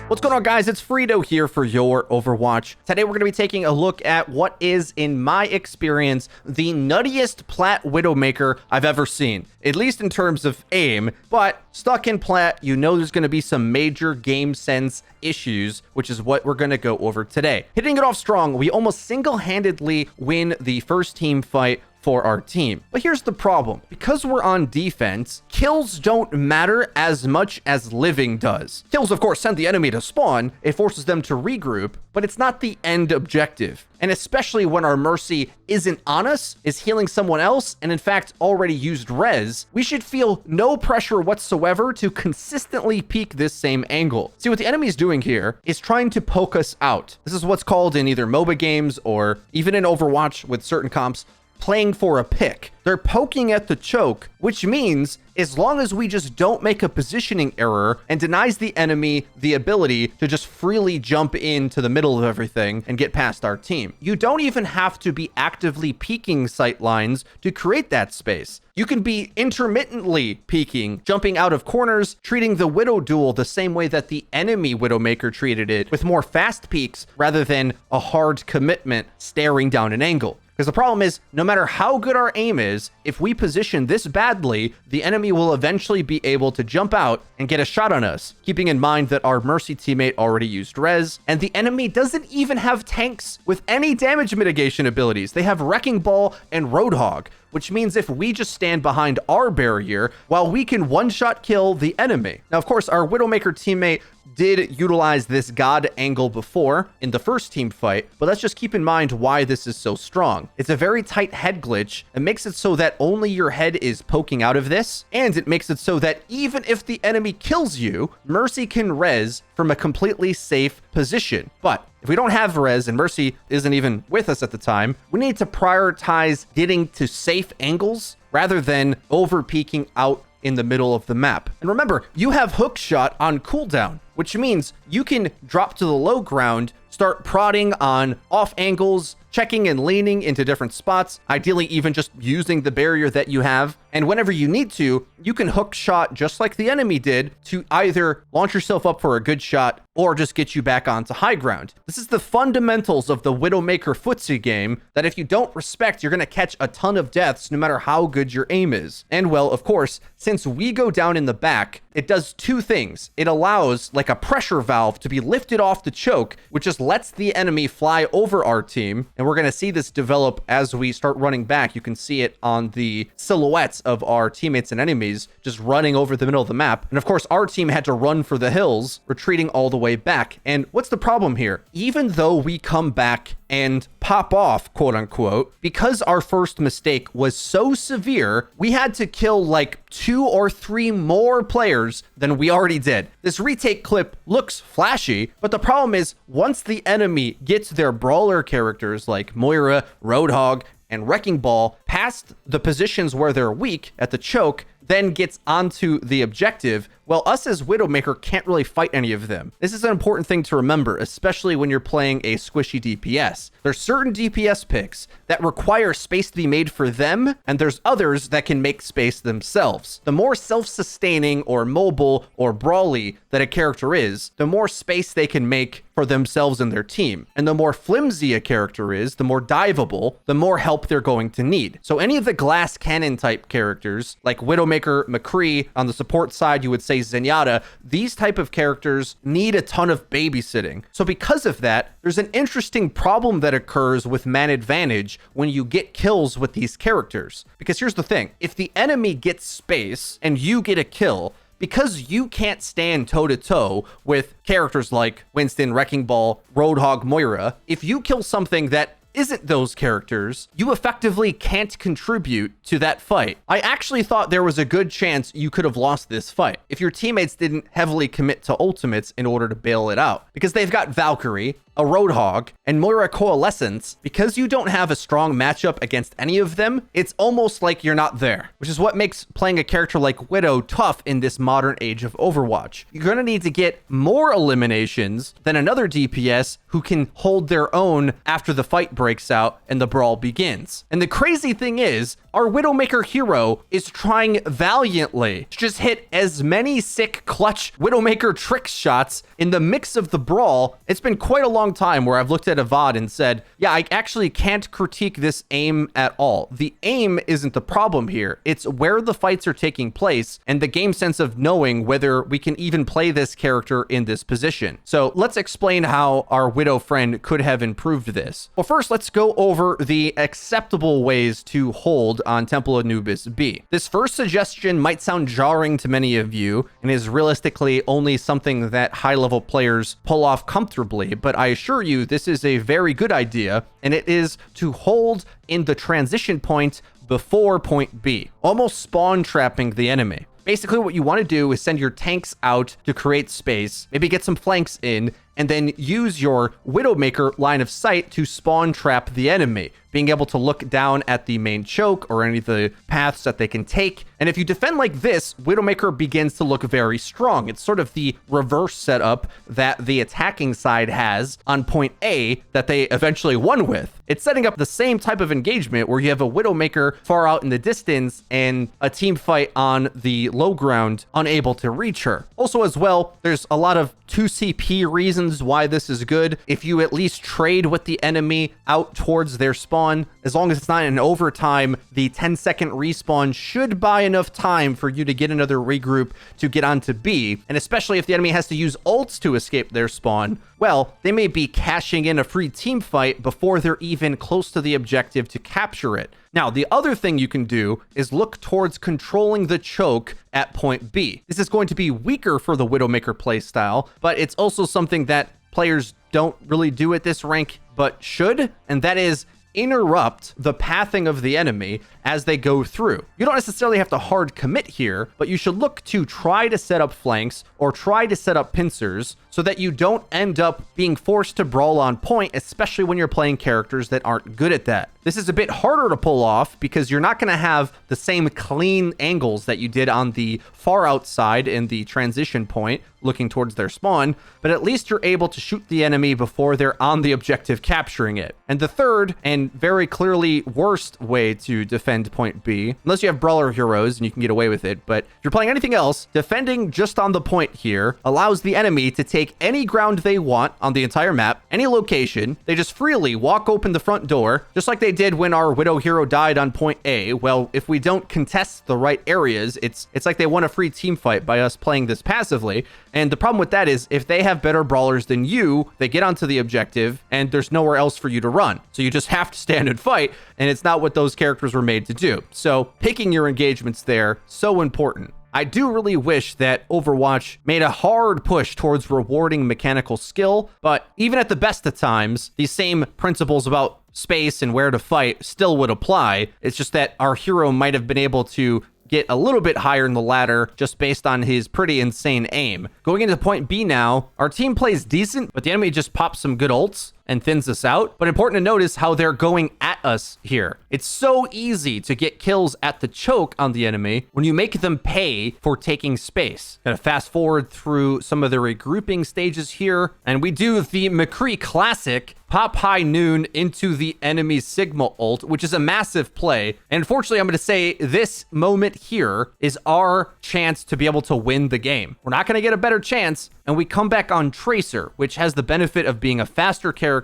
What's going on, guys? It's Frito here for Your Overwatch. Today we're going to be taking a look at what is, in my experience, the nuttiest Plat Widowmaker I've ever seen, at least in terms of aim. But stuck in Plat, you know there's going to be some major game sense issues, which is what we're going to go over today. Hitting it off strong, we almost single-handedly win the first team fight for our team. But here's the problem. Because we're on defense, kills don't matter as much as living does. Kills, of course, send the enemy to spawn. It forces them to regroup, but it's not the end objective. And especially when our Mercy isn't on us, is healing someone else, and in fact already used res, we should feel no pressure whatsoever to consistently peek this same angle. See, what the enemy is doing here is trying to poke us out. This is what's called in either MOBA games or even in Overwatch with certain comps, playing for a pick. They're poking at the choke, which means as long as we just don't make a positioning error and denies the enemy the ability to just freely jump into the middle of everything and get past our team. You don't even have to be actively peeking sight lines to create that space. You can be intermittently peeking, jumping out of corners, treating the Widow duel the same way that the enemy Widowmaker treated it, with more fast peeks rather than a hard commitment staring down an angle. Because the problem is, no matter how good our aim is, if we position this badly, the enemy will eventually be able to jump out and get a shot on us, keeping in mind that our Mercy teammate already used res, and the enemy doesn't even have tanks with any damage mitigation abilities. They have Wrecking Ball and Roadhog, which means if we just stand behind our barrier, while we can one-shot kill the enemy. Now, of course, our Widowmaker teammate did utilize this God angle before in the first team fight, but let's just keep in mind why this is so strong. It's a very tight head glitch. It makes it so that only your head is poking out of this, and it makes it so that even if the enemy kills you, Mercy can res from a completely safe position. But if we don't have res and Mercy isn't even with us at the time, we need to prioritize getting to safe angles rather than over peeking out in the middle of the map. And remember, you have hook shot on cooldown, which means you can drop to the low ground, start prodding on off angles, checking and leaning into different spots, ideally even just using the barrier that you have. And whenever you need to, you can hook shot just like the enemy did to either launch yourself up for a good shot or just get you back onto high ground. This is the fundamentals of the Widowmaker footsie game that if you don't respect, you're going to catch a ton of deaths no matter how good your aim is. And well, of course, since we go down in the back, it does two things. It allows like a pressure valve to be lifted off the choke, which just lets the enemy fly over our team. And we're going to see this develop as we start running back. You can see it on the silhouettes of our teammates and enemies just running over the middle of the map. And of course, our team had to run for the hills, retreating all the way back. And what's the problem here? Even though we come back and pop off, quote unquote, because our first mistake was so severe, we had to kill like 2 or 3 more players than we already did. This retake clip looks flashy, but the problem is once the enemy gets their brawler characters like Moira, Roadhog, and Wrecking Ball past the positions where they're weak at the choke, then gets onto the objective, well, us as Widowmaker can't really fight any of them. This is an important thing to remember, especially when you're playing a squishy DPS. There's certain DPS picks that require space to be made for them, and there's others that can make space themselves. The more self-sustaining or mobile or brawly that a character is, the more space they can make for themselves and their team. And the more flimsy a character is, the more diveable, the more help they're going to need. So any of the glass cannon type characters, like Widowmaker, McCree, on the support side, you would say Zenyatta, these type of characters need a ton of babysitting. So because of that, there's an interesting problem that occurs with man advantage when you get kills with these characters. Because here's the thing, if the enemy gets space and you get a kill, because you can't stand toe-to-toe with characters like Winston, Wrecking Ball, Roadhog, Moira, if you kill something that isn't those characters, you effectively can't contribute to that fight. I actually thought there was a good chance you could have lost this fight if your teammates didn't heavily commit to ultimates in order to bail it out. Because they've got Valkyrie, a Roadhog, and Moira Coalescence, because you don't have a strong matchup against any of them, it's almost like you're not there, which is what makes playing a character like Widow tough in this modern age of Overwatch. You're going to need to get more eliminations than another DPS who can hold their own after the fight breaks out and the brawl begins. And the crazy thing is, our Widowmaker hero is trying valiantly to just hit as many sick clutch Widowmaker trick shots in the mix of the brawl. It's been quite a long time where I've looked at a VOD and said, yeah, I actually can't critique this aim at all. The aim isn't the problem here. It's where the fights are taking place and the game sense of knowing whether we can even play this character in this position. So let's explain how our Widow friend could have improved this. Well, first, let's go over the acceptable ways to hold on Temple Anubis B. This first suggestion might sound jarring to many of you and is realistically only something that high-level players pull off comfortably, but I assure you this is a very good idea, and it is to hold in the transition point before point B, almost spawn trapping the enemy. Basically, what you want to do is send your tanks out to create space, maybe get some flanks in, and then use your Widowmaker line of sight to spawn trap the enemy, being able to look down at the main choke or any of the paths that they can take. And if you defend like this, Widowmaker begins to look very strong. It's sort of the reverse setup that the attacking side has on point A that they eventually won with. It's setting up the same type of engagement where you have a Widowmaker far out in the distance and a team fight on the low ground, unable to reach her. Also as well, there's a lot of 2CP reasons why this is good. If you at least trade with the enemy out towards their spawn, as long as it's not in overtime, the 10-second respawn should buy enough time for you to get another regroup to get onto B. And especially if the enemy has to use ults to escape their spawn, well, they may be cashing in a free team fight before they're even close to the objective to capture it. Now, the other thing you can do is look towards controlling the choke at point B. This is going to be weaker for the Widowmaker playstyle, but it's also something that players don't really do at this rank, but should, and that is interrupt the pathing of the enemy as they go through. You don't necessarily have to hard commit here, but you should look to try to set up flanks or try to set up pincers so that you don't end up being forced to brawl on point, especially when you're playing characters that aren't good at that. This is a bit harder to pull off because you're not going to have the same clean angles that you did on the far outside in the transition point looking towards their spawn, but at least you're able to shoot the enemy before they're on the objective capturing it. And the third and very clearly worst way to defend point B, unless you have brawler heroes and you can get away with it, but if you're playing anything else, defending just on the point here allows the enemy to take any ground they want on the entire map, any location. They just freely walk open the front door, just like they did when our Widow hero died on point A. Well, if we don't contest the right areas, it's like they won a free team fight by us playing this passively. And the problem with that is if they have better brawlers than you, they get onto the objective and there's nowhere else for you to run. So you just have to stand and fight, and it's not what those characters were made to do. So picking your engagements there, so important. I do really wish that Overwatch made a hard push towards rewarding mechanical skill, but even at the best of times, these same principles about space and where to fight still would apply. It's just that our hero might have been able to get a little bit higher in the ladder just based on his pretty insane aim. Going into point B now, our team plays decent, but the enemy just pops some good ults and thins us out. But important to notice how they're going at us here. It's so easy to get kills at the choke on the enemy when you make them pay for taking space. Gonna fast forward through some of the regrouping stages here, and we do the McCree classic, pop high noon into the enemy Sigma ult, which is a massive play. And unfortunately, I'm going to say this moment here is our chance to be able to win the game. We're not going to get a better chance, and we come back on Tracer, which has the benefit of being a faster character,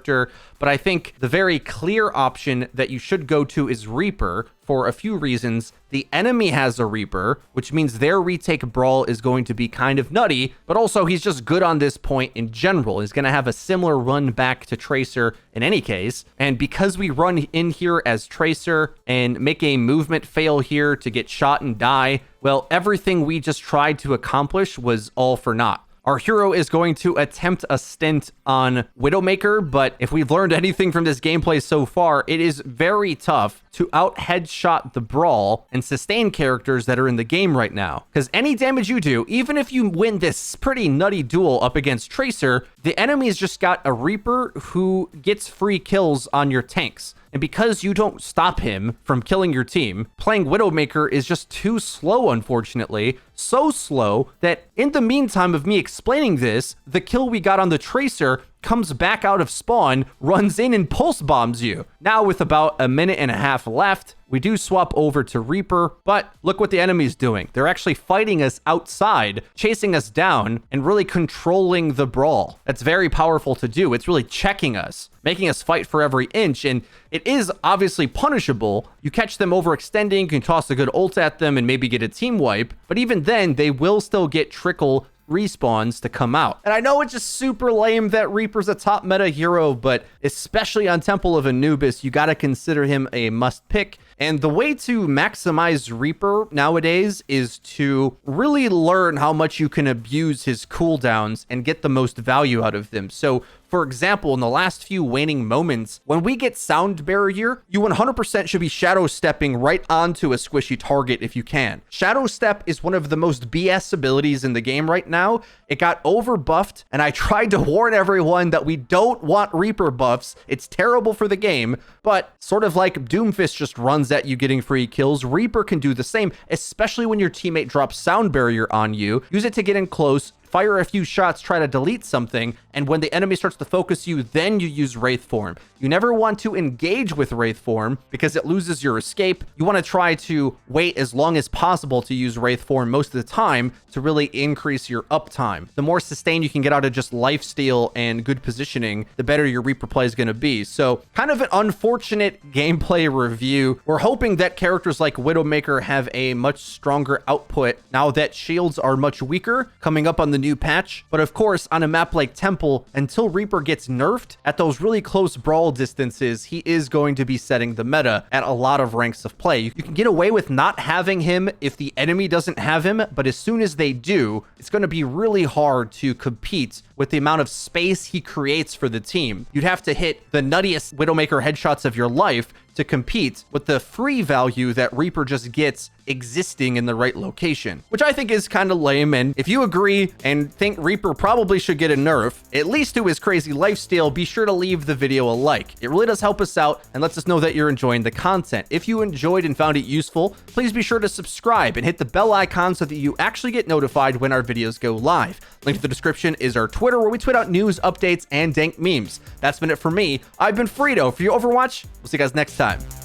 but I think the very clear option that you should go to is Reaper for a few reasons. The enemy has a Reaper, which means their retake brawl is going to be kind of nutty, but also he's just good on this point in general. He's going to have a similar run back to Tracer in any case. And because we run in here as Tracer and make a movement fail here to get shot and die, well, everything we just tried to accomplish was all for naught. Our hero is going to attempt a stint on Widowmaker, but if we've learned anything from this gameplay so far, it is very tough to out-headshot the brawl and sustain characters that are in the game right now. Because any damage you do, even if you win this pretty nutty duel up against Tracer, the enemy's just got a Reaper who gets free kills on your tanks. And because you don't stop him from killing your team, playing Widowmaker is just too slow, unfortunately. So slow that in the meantime of me explaining this, the kill we got on the Tracer comes back out of spawn, runs in and pulse bombs you. Now with about a minute and a half left, we do swap over to Reaper, but look what the enemy's doing. They're actually fighting us outside, chasing us down, and really controlling the brawl. That's very powerful to do. It's really checking us, making us fight for every inch, and it is obviously punishable. You catch them overextending, you can toss a good ult at them and maybe get a team wipe, but even then, they will still get trickle respawns to come out. And I know it's just super lame that Reaper's a top meta hero, but especially on Temple of Anubis, you got to consider him a must pick. And the way to maximize Reaper nowadays is to really learn how much you can abuse his cooldowns and get the most value out of them. So for example, in the last few waning moments, when we get sound barrier, you 100% should be shadow stepping right onto a squishy target if you can. Shadow step is one of the most BS abilities in the game right now. It got over buffed, and I tried to warn everyone that we don't want Reaper buffs. It's terrible for the game, but sort of like Doomfist just runs at you getting free kills, Reaper can do the same, especially when your teammate drops sound barrier on you. Use it to get in close, fire a few shots, try to delete something, and when the enemy starts to focus you, then you use Wraith Form. You never want to engage with Wraith Form because it loses your escape. You want to try to wait as long as possible to use Wraith Form most of the time to really increase your uptime. The more sustain you can get out of just lifesteal and good positioning, the better your Reaper play is going to be. So kind of an unfortunate gameplay review. We're hoping that characters like Widowmaker have a much stronger output now that shields are much weaker coming up on the new patch. But of course, on a map like Temple, until Reaper gets nerfed at those really close brawl distances, he is going to be setting the meta at a lot of ranks of play. You can get away with not having him if the enemy doesn't have him, but as soon as they do, it's going to be really hard to compete with the amount of space he creates for the team. You'd have to hit the nuttiest Widowmaker headshots of your life to compete with the free value that Reaper just gets existing in the right location, which I think is kind of lame. And if you agree and think Reaper probably should get a nerf, at least to his crazy lifesteal, be sure to leave the video a like. It really does help us out and lets us know that you're enjoying the content. If you enjoyed and found it useful, please be sure to subscribe and hit the bell icon so that you actually get notified when our videos go live. Link to the description is our Twitter, where we tweet out news, updates, and dank memes. That's been it for me. I've been Frito for your Overwatch. We'll see you guys next time.